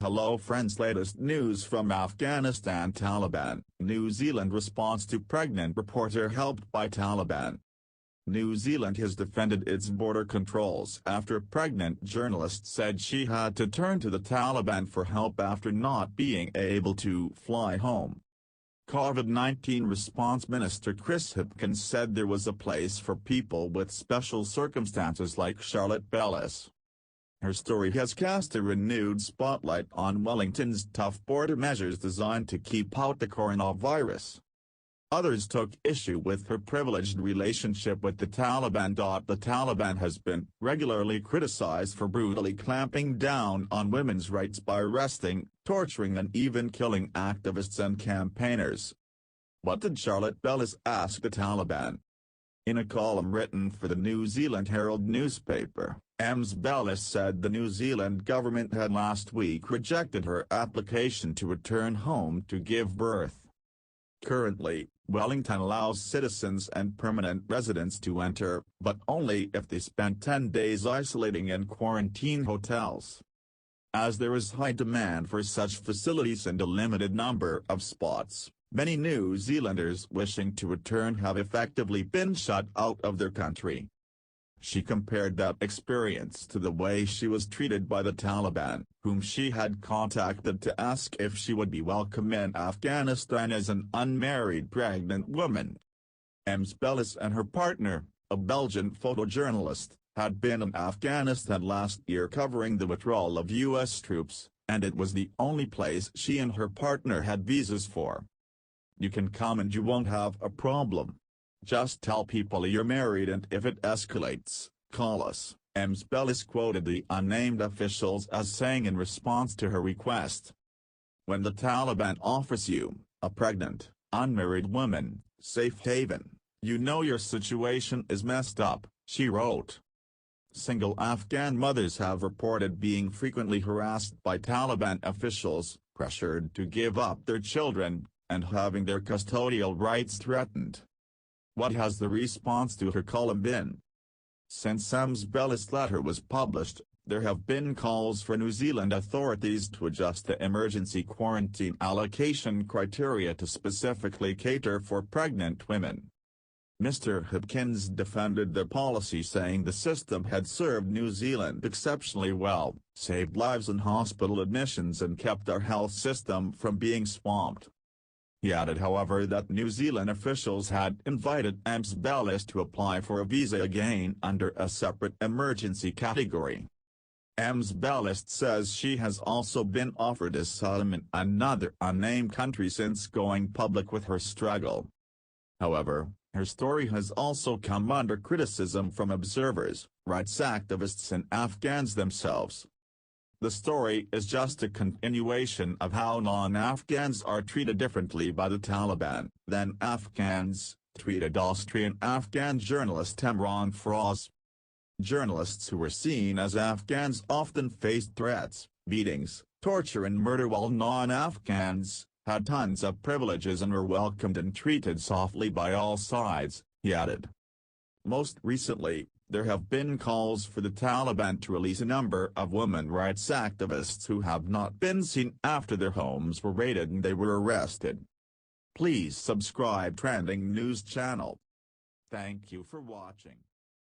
Hello friends, latest news from Afghanistan. Taliban, New Zealand response to pregnant reporter helped by Taliban. New Zealand has defended its border controls after pregnant journalist said she had to turn to the Taliban for help after not being able to fly home. COVID-19 Response Minister Chris Hipkins said there was a place for people with special circumstances like Charlotte Bellis. Her story has cast a renewed spotlight on Wellington's tough border measures designed to keep out the coronavirus. Others took issue with her privileged relationship with the Taliban. The Taliban has been regularly criticized for brutally clamping down on women's rights by arresting, torturing and even killing activists and campaigners. What did Charlotte Bellis ask the Taliban? In a column written for the New Zealand Herald newspaper, Ms. Bellis said the New Zealand government had last week rejected her application to return home to give birth. Currently, Wellington allows citizens and permanent residents to enter, but only if they spend 10 days isolating in quarantine hotels. As there is high demand for such facilities and a limited number of spots, many New Zealanders wishing to return have effectively been shut out of their country. She compared that experience to the way she was treated by the Taliban, whom she had contacted to ask if she would be welcome in Afghanistan as an unmarried pregnant woman. Ms. Bellis and her partner, a Belgian photojournalist, had been in Afghanistan last year covering the withdrawal of U.S. troops, and it was the only place she and her partner had visas for. "You can come and you won't have a problem. Just tell people you're married and if it escalates, call us," Ms. Bellis quoted the unnamed officials as saying in response to her request. "When the Taliban offers you, a pregnant, unmarried woman, safe haven, you know your situation is messed up," she wrote. Single Afghan mothers have reported being frequently harassed by Taliban officials, pressured to give up their children, and having their custodial rights threatened. What has the response to her column been? Since Ms. Bellis' letter was published, there have been calls for New Zealand authorities to adjust the emergency quarantine allocation criteria to specifically cater for pregnant women. Mr. Hipkins defended the policy, saying the system had served New Zealand exceptionally well, saved lives and hospital admissions and kept our health system from being swamped. He added, however, that New Zealand officials had invited Ms. Bellis to apply for a visa again under a separate emergency category. Ms. Bellis says she has also been offered asylum in another unnamed country since going public with her struggle. However, her story has also come under criticism from observers, rights activists and Afghans themselves. The story is just a continuation of how non-Afghans are treated differently by the Taliban than Afghans, tweeted Austrian Afghan journalist Imran Froz. Journalists who were seen as Afghans often faced threats, beatings, torture and murder, while non-Afghans had tons of privileges and were welcomed and treated softly by all sides, he added. Most recently, there have been calls for the Taliban to release a number of women rights activists who have not been seen after their homes were raided and they were arrested. Please subscribe Trending News channel. Thank you for watching.